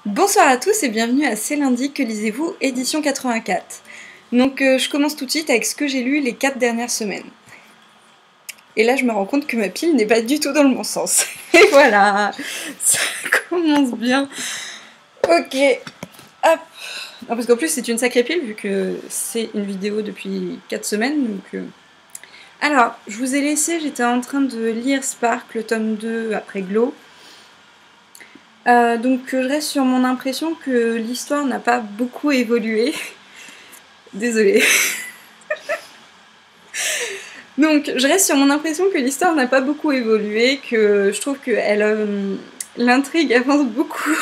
Bonsoir à tous et bienvenue à C'est lundi, que lisez-vous, édition 84. Donc je commence tout de suite avec ce que j'ai lu les 4 dernières semaines. Et là je me rends compte que ma pile n'est pas du tout dans le bon sens. Et voilà, ça commence bien. Ok, hop. Non, parce qu'en plus c'est une sacrée pile vu que c'est une vidéo depuis 4 semaines. Donc, Alors, je vous ai laissé, j'étais en train de lire Spark, le tome 2 après Glow. Donc je reste sur mon impression que l'histoire n'a pas beaucoup évolué. Désolée. Donc je reste sur mon impression que l'histoire n'a pas beaucoup évolué, que je trouve que l'intrigue avance beaucoup.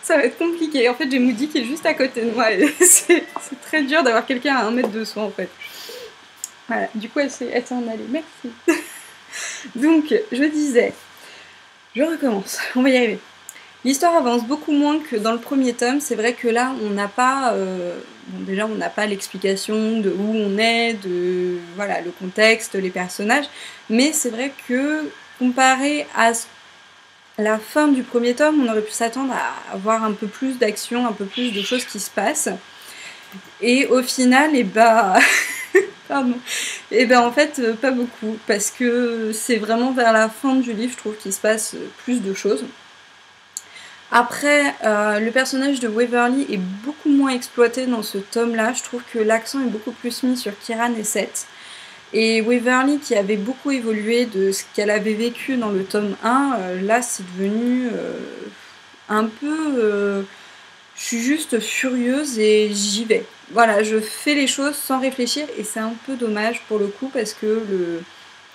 Ça va être compliqué. En fait j'ai Moody qui est juste à côté de moi et c'est très dur d'avoir quelqu'un à 1 mètre de soi en fait. Voilà, du coup elle s'est en allée, merci. Donc je disais, je recommence, on va y arriver. L'histoire avance beaucoup moins que dans le premier tome. C'est vrai que là, on n'a pas... bon, déjà, on n'a pas l'explication de où on est, de voilà, le contexte, les personnages. Mais c'est vrai que, comparé à la fin du premier tome, on aurait pu s'attendre à avoir un peu plus d'action, un peu plus de choses qui se passent. Et au final, pardon. Et ben en fait, pas beaucoup. Parce que c'est vraiment vers la fin du livre, je trouve, qu'il se passe plus de choses. Après, le personnage de Waverly est beaucoup moins exploité dans ce tome-là. Je trouve que l'accent est beaucoup plus mis sur Kieran et Seth. Et Waverly, qui avait beaucoup évolué de ce qu'elle avait vécu dans le tome 1, là c'est devenu un peu... je suis juste furieuse et j'y vais. Voilà, je fais les choses sans réfléchir et c'est un peu dommage pour le coup parce que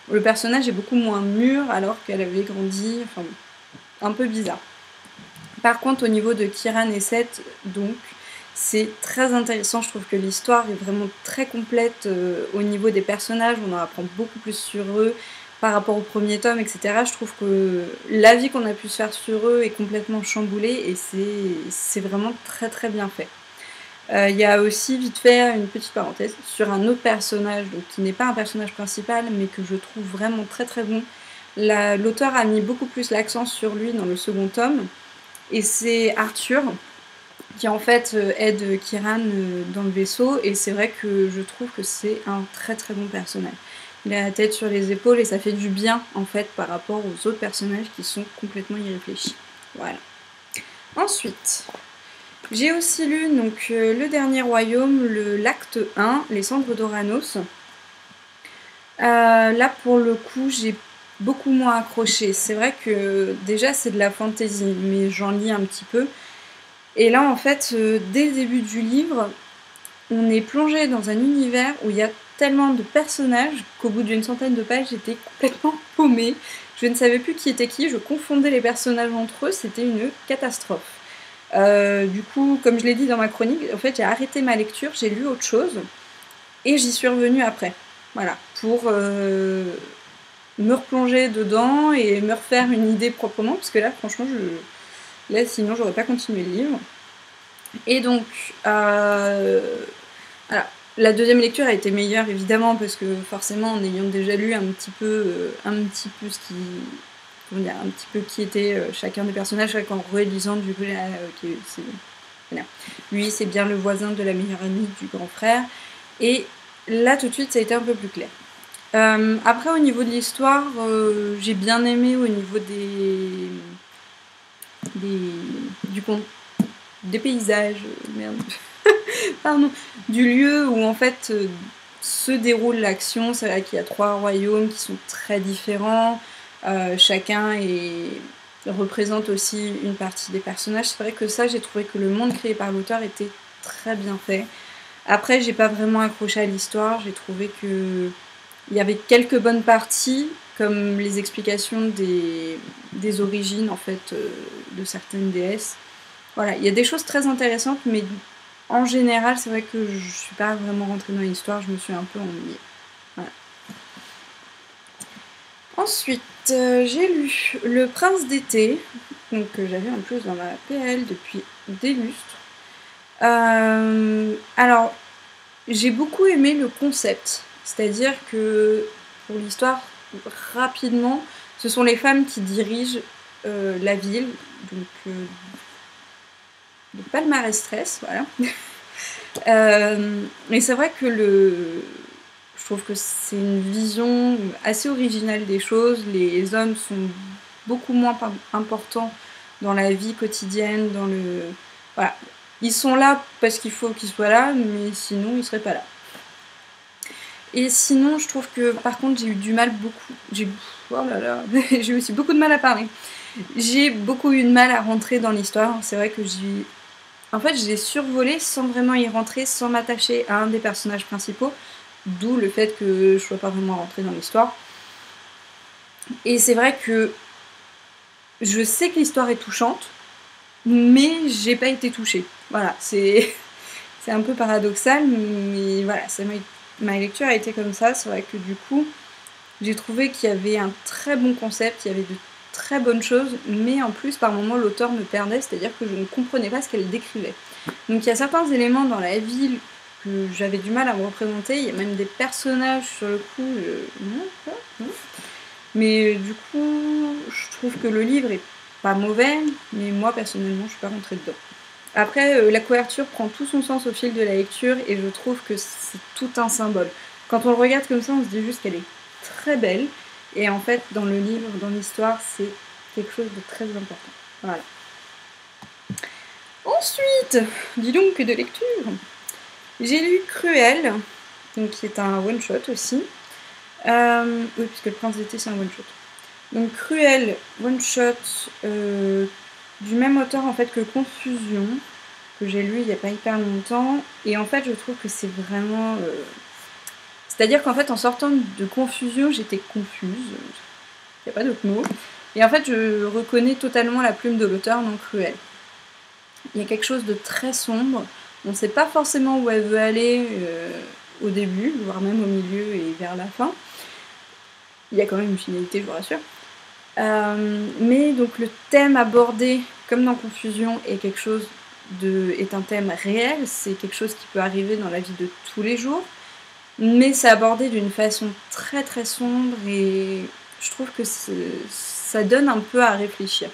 le personnage est beaucoup moins mûr alors qu'elle avait grandi, enfin un peu bizarre. Par contre, au niveau de Kieran et Seth, donc, c'est très intéressant. Je trouve que l'histoire est vraiment très complète au niveau des personnages. On en apprend beaucoup plus sur eux par rapport au premier tome, etc. Je trouve que l'avis qu'on a pu se faire sur eux est complètement chamboulé et c'est vraiment très très bien fait. Il y a aussi, vite fait, une petite parenthèse sur un autre personnage, donc, qui n'est pas un personnage principal, mais que je trouve vraiment très très bon. L'auteur a mis beaucoup plus l'accent sur lui dans le second tome. Et c'est Arthur qui en fait aide Kieran dans le vaisseau et c'est vrai que je trouve que c'est un très très bon personnage. Il a la tête sur les épaules et ça fait du bien en fait par rapport aux autres personnages qui sont complètement irréfléchis. Voilà. Ensuite, j'ai aussi lu donc Le Dernier Royaume, l'acte 1, Les Cendres d'Oranos. Là pour le coup j'ai beaucoup moins accroché. C'est vrai que déjà c'est de la fantasy, mais j'en lis un petit peu. Et là en fait, dès le début du livre, on est plongé dans un univers où il y a tellement de personnages qu'au bout d'une centaine de pages, j'étais complètement paumée. Je ne savais plus qui était qui, je confondais les personnages entre eux, c'était une catastrophe. Du coup, comme je l'ai dit dans ma chronique, en fait j'ai arrêté ma lecture, j'ai lu autre chose, et j'y suis revenue après. Voilà, pour me replonger dedans et me refaire une idée proprement, parce que là, franchement, là, sinon, j'aurais pas continué le livre. Et donc, alors, la deuxième lecture a été meilleure, évidemment, parce que forcément, en ayant déjà lu un petit peu ce qui... Comment dire, un petit peu qui était chacun des personnages, en relisant, du coup, voilà. Lui, c'est bien le voisin de la meilleure amie du grand frère. Et là, tout de suite, ça a été un peu plus clair. Après, au niveau de l'histoire, j'ai bien aimé au niveau des paysages, merde, pardon, du lieu où en fait se déroule l'action. C'est vrai qu'il y a 3 royaumes qui sont très différents, chacun représente aussi une partie des personnages. C'est vrai que ça, j'ai trouvé que le monde créé par l'auteur était très bien fait. Après, j'ai pas vraiment accroché à l'histoire, j'ai trouvé que il y avait quelques bonnes parties, comme les explications des origines en fait de certaines déesses. Voilà, il y a des choses très intéressantes, mais en général, c'est vrai que je suis pas vraiment rentrée dans l'histoire, je me suis un peu ennuyée. Voilà. Ensuite, j'ai lu Le Prince d'été, donc j'avais en plus dans ma PL depuis des lustres. Alors, j'ai beaucoup aimé le concept. C'est-à-dire que, pour l'histoire, rapidement, ce sont les femmes qui dirigent la ville, donc de Palmarès Stress, voilà. Et c'est vrai que je trouve que c'est une vision assez originale des choses. Les hommes sont beaucoup moins importants dans la vie quotidienne, voilà. Ils sont là parce qu'il faut qu'ils soient là, mais sinon ils seraient pas là. Et sinon, je trouve que par contre j'ai eu du mal oh là là, j'ai aussi beaucoup de mal à parler. J'ai beaucoup eu de mal à rentrer dans l'histoire. C'est vrai que en fait, je l'ai survolé sans vraiment y rentrer, sans m'attacher à un des personnages principaux, d'où le fait que je sois pas vraiment rentrée dans l'histoire. Et c'est vrai que je sais que l'histoire est touchante, mais j'ai pas été touchée. Voilà, c'est un peu paradoxal, mais voilà, ma lecture a été comme ça. C'est vrai que du coup, j'ai trouvé qu'il y avait un très bon concept, il y avait de très bonnes choses, mais en plus, par moments, l'auteur me perdait, c'est-à-dire que je ne comprenais pas ce qu'elle décrivait. Donc il y a certains éléments dans la ville que j'avais du mal à me représenter, il y a même des personnages sur le coup, non. Mais du coup, je trouve que le livre est pas mauvais, mais moi personnellement, je suis pas rentrée dedans. Après, la couverture prend tout son sens au fil de la lecture et je trouve que c'est tout un symbole. Quand on le regarde comme ça, on se dit juste qu'elle est très belle. Et en fait, dans le livre, dans l'histoire, c'est quelque chose de très important. Voilà. Ensuite, dis donc de lecture. J'ai lu Cruel, donc qui est un one-shot aussi. Oui, puisque Le Prince d'été, c'est un one-shot. Donc Cruel, one-shot, du même auteur en fait que Confusion, que j'ai lu il n'y a pas hyper longtemps. Et en fait, je trouve que c'est vraiment... C'est-à-dire qu'en fait, en sortant de Confusion, j'étais confuse. Il n'y a pas d'autre mot. Et en fait, je reconnais totalement la plume de l'auteur dans Cruel. Il y a quelque chose de très sombre. On ne sait pas forcément où elle veut aller au début, voire même au milieu et vers la fin. Il y a quand même une finalité, je vous rassure. Mais donc le thème abordé, comme dans Confusion, est un thème réel. C'est quelque chose qui peut arriver dans la vie de tous les jours. Mais c'est abordé d'une façon très très sombre et je trouve que ça donne un peu à réfléchir.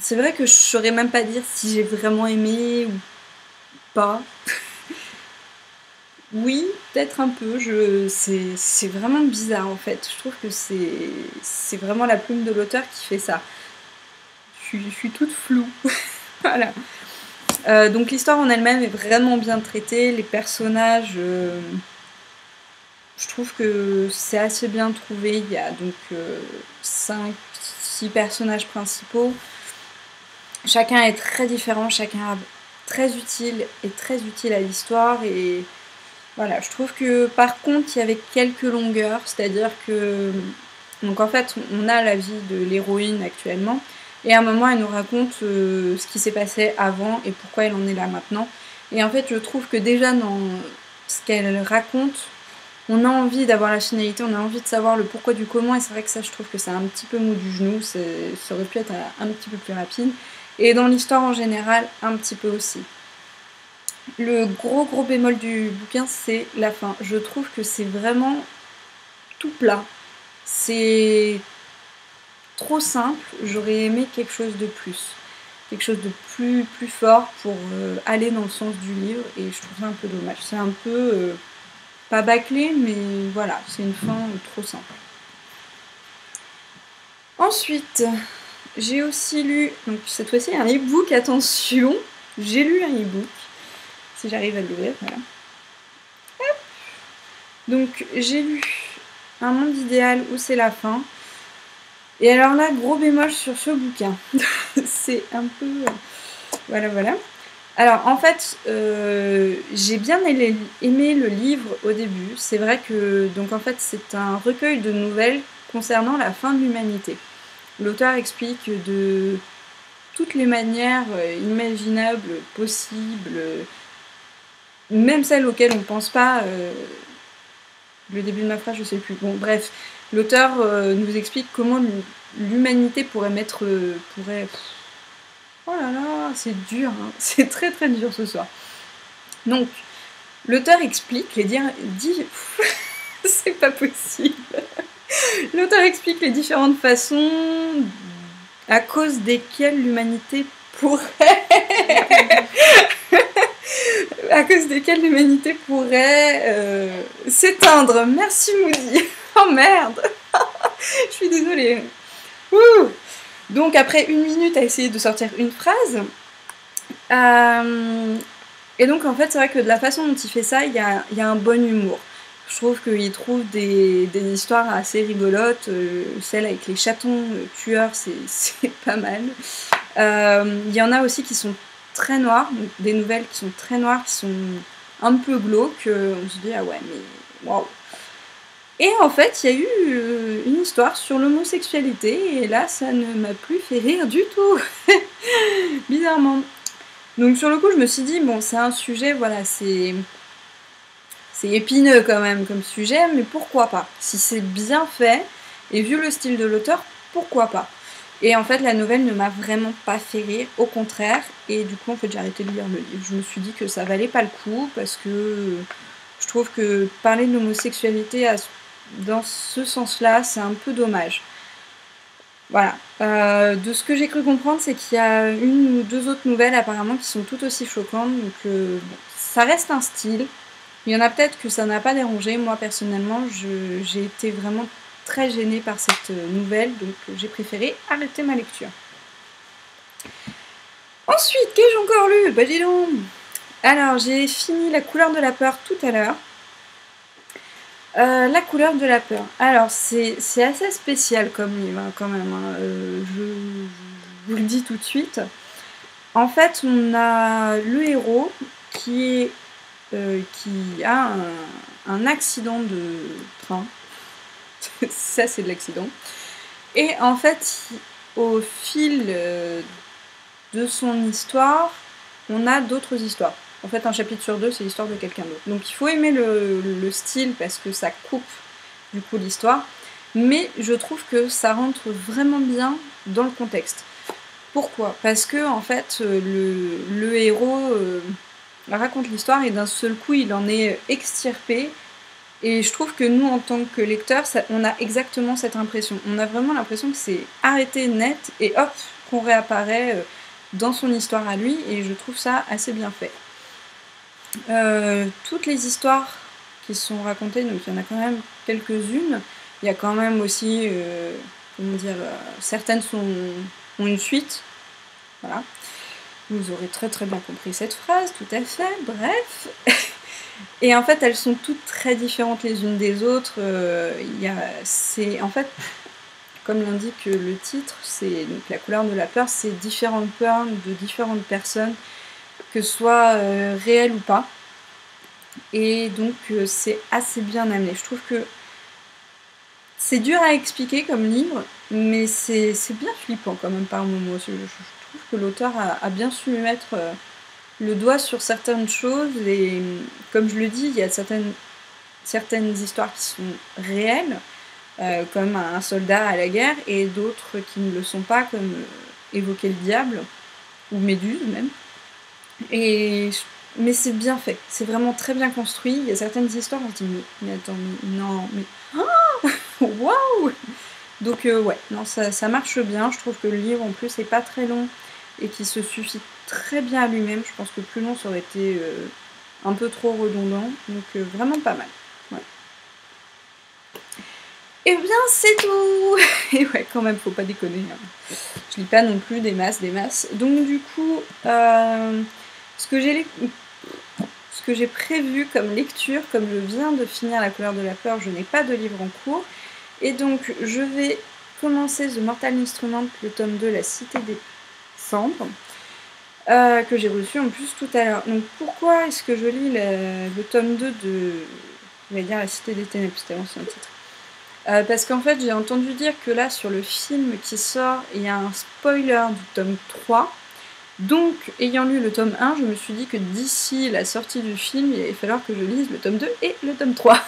C'est vrai que je saurais même pas dire si j'ai vraiment aimé ou pas. Oui, peut-être un peu. C'est vraiment bizarre en fait. Je trouve que c'est vraiment la plume de l'auteur qui fait ça. Je suis toute floue. Voilà. Donc l'histoire en elle-même est vraiment bien traitée. Les personnages, je trouve que c'est assez bien trouvé. Il y a donc 5-6 personnages principaux. Chacun est très différent, chacun très utile à l'histoire. Et voilà, je trouve que par contre il y avait quelques longueurs, c'est-à-dire que donc en fait on a la vie de l'héroïne actuellement. Et à un moment, elle nous raconte ce qui s'est passé avant et pourquoi elle en est là maintenant. Et en fait, je trouve que déjà dans ce qu'elle raconte, on a envie d'avoir la finalité, on a envie de savoir le pourquoi du comment. Et c'est vrai que ça, je trouve que c'est un petit peu mou du genou. Ça aurait pu être un petit peu plus rapide. Et dans l'histoire en général, un petit peu aussi. Le gros bémol du bouquin, c'est la fin. Je trouve que c'est vraiment tout plat. C'est trop simple, j'aurais aimé quelque chose de plus. Quelque chose de plus fort pour aller dans le sens du livre et je trouve ça un peu dommage. C'est un peu, pas bâclé, mais voilà, c'est une fin trop simple. Ensuite, j'ai aussi lu, donc cette fois-ci un e-book, attention, j'ai lu un e-book, si j'arrive à l'ouvrir, voilà. Hop. Donc j'ai lu Un monde idéal où c'est la fin. Et alors là, gros bémol sur ce bouquin. C'est un peu... Voilà. Alors en fait, j'ai bien aimé le livre au début. C'est vrai que donc en fait c'est un recueil de nouvelles concernant la fin de l'humanité. L'auteur explique de toutes les manières imaginables, possibles, même celles auxquelles on ne pense pas. Le début de ma phrase, je sais plus. Bon, bref, l'auteur nous explique comment l'humanité pourrait Oh là là, c'est dur, hein. C'est très très dur ce soir. Donc, l'auteur explique, dit... c'est pas possible. L'auteur explique les différentes façons à cause desquelles l'humanité pourrait... à cause desquelles l'humanité pourrait s'éteindre. Merci Moody. Oh merde. Je suis désolée. Ouh. Donc après 1 minute à essayer de sortir une phrase. Et donc en fait c'est vrai que de la façon dont il fait ça, il y a un bon humour. Je trouve qu'il trouve des histoires assez rigolotes. Celle avec les chatons tueurs, c'est pas mal. Il y en a aussi qui sont très noires, donc des nouvelles qui sont très noires, qui sont un peu glauques. On se dit, ah ouais, mais waouh! Et en fait, il y a eu une histoire sur l'homosexualité, et là, ça ne m'a plus fait rire du tout. Bizarrement. Donc sur le coup, je me suis dit, bon, c'est un sujet, voilà, c'est épineux quand même comme sujet, mais pourquoi pas? Si c'est bien fait, et vu le style de l'auteur, pourquoi pas? Et en fait, la nouvelle ne m'a vraiment pas fait rire, au contraire, et du coup, en fait, j'ai arrêté de lire le livre. Je me suis dit que ça valait pas le coup, parce que je trouve que parler de l'homosexualité dans ce sens-là, c'est un peu dommage. Voilà. De ce que j'ai cru comprendre, c'est qu'il y a 1 ou 2 autres nouvelles apparemment qui sont tout aussi choquantes, donc bon, ça reste un style. Il y en a peut-être que ça n'a pas dérangé. Moi, personnellement, j'ai été vraiment très gênée par cette nouvelle, donc j'ai préféré arrêter ma lecture. Ensuite, qu'ai-je encore lu? Bah dis donc. Alors, j'ai fini La couleur de la peur tout à l'heure. La couleur de la peur. Alors, c'est assez spécial comme livre, hein, quand même. Hein. Je vous le dis tout de suite. En fait, on a le héros qui a un accident de train. Ça, c'est de l'accident. Et en fait, au fil de son histoire, on a d'autres histoires. En fait, un chapitre sur 2, c'est l'histoire de quelqu'un d'autre. Donc il faut aimer le style parce que ça coupe du coup l'histoire. Mais je trouve que ça rentre vraiment bien dans le contexte. Pourquoi? Parce que en fait, le héros raconte l'histoire et d'un seul coup, il en est extirpé. Et je trouve que nous, en tant que lecteurs, on a exactement cette impression. On a vraiment l'impression que c'est arrêté net et hop, qu'on réapparaît dans son histoire à lui. Et je trouve ça assez bien fait. Toutes les histoires qui sont racontées, donc il y en a quand même quelques-unes. Il y a quand même aussi, comment dire, certaines ont une suite. Voilà. Vous aurez très très bien compris cette phrase, tout à fait. Bref. Et en fait, elles sont toutes très différentes les unes des autres. C'est en fait, comme l'indique le titre, c'est donc La couleur de la peur, c'est différentes peurs de différentes personnes, que ce soit réel ou pas. Et donc c'est assez bien amené. Je trouve que c'est dur à expliquer comme livre, mais c'est bien flippant quand même par moments. Je trouve que l'auteur a bien su mettre le doigt sur certaines choses, et comme je le dis, il y a certaines histoires qui sont réelles, comme un soldat à la guerre, et d'autres qui ne le sont pas, comme Évoquer le diable, ou Méduse même. Mais c'est bien fait, c'est vraiment très bien construit. Il y a certaines histoires, on se dit mais attends, mais non, mais... Oh waouh. Donc ouais, non, ça marche bien. Je trouve que le livre en plus est pas très long et qui se suffit très bien à lui-même. Je pense que plus long ça aurait été un peu trop redondant, donc vraiment pas mal. Ouais. Et bien c'est tout. Et ouais, quand même, faut pas déconner. Hein. Je lis pas non plus des masses. Donc du coup, ce que j'ai prévu comme lecture, comme je viens de finir La couleur de la peur, je n'ai pas de livre en cours. Et donc je vais commencer The Mortal Instrument, le tome 2, La Cité des Cendres, que j'ai reçu en plus tout à l'heure. Donc pourquoi est-ce que je lis le tome 2 de... Je vais dire La Cité des Ténèbres, c'était l'ancien titre. Parce qu'en fait j'ai entendu dire que là sur le film qui sort, il y a un spoiler du tome 3. Donc, ayant lu le tome 1, je me suis dit que d'ici la sortie du film, il allait falloir que je lise le tome 2 et le tome 3.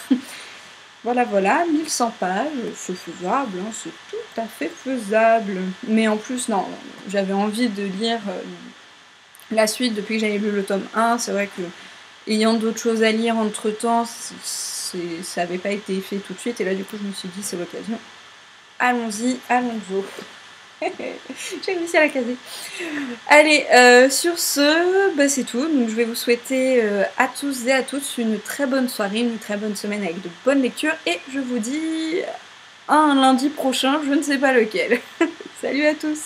Voilà, 1100 pages, c'est faisable, hein, c'est tout à fait faisable. Mais en plus, non, j'avais envie de lire la suite depuis que j'avais lu le tome 1. C'est vrai que, ayant d'autres choses à lire entre-temps, ça n'avait pas été fait tout de suite, et là du coup je me suis dit c'est l'occasion. Allons-y, allons-y. J'ai réussi à la caser. Allez, sur ce, bah, c'est tout. Donc je vais vous souhaiter à tous et à toutes une très bonne soirée, une très bonne semaine avec de bonnes lectures, et je vous dis à un lundi prochain, je ne sais pas lequel. Salut à tous!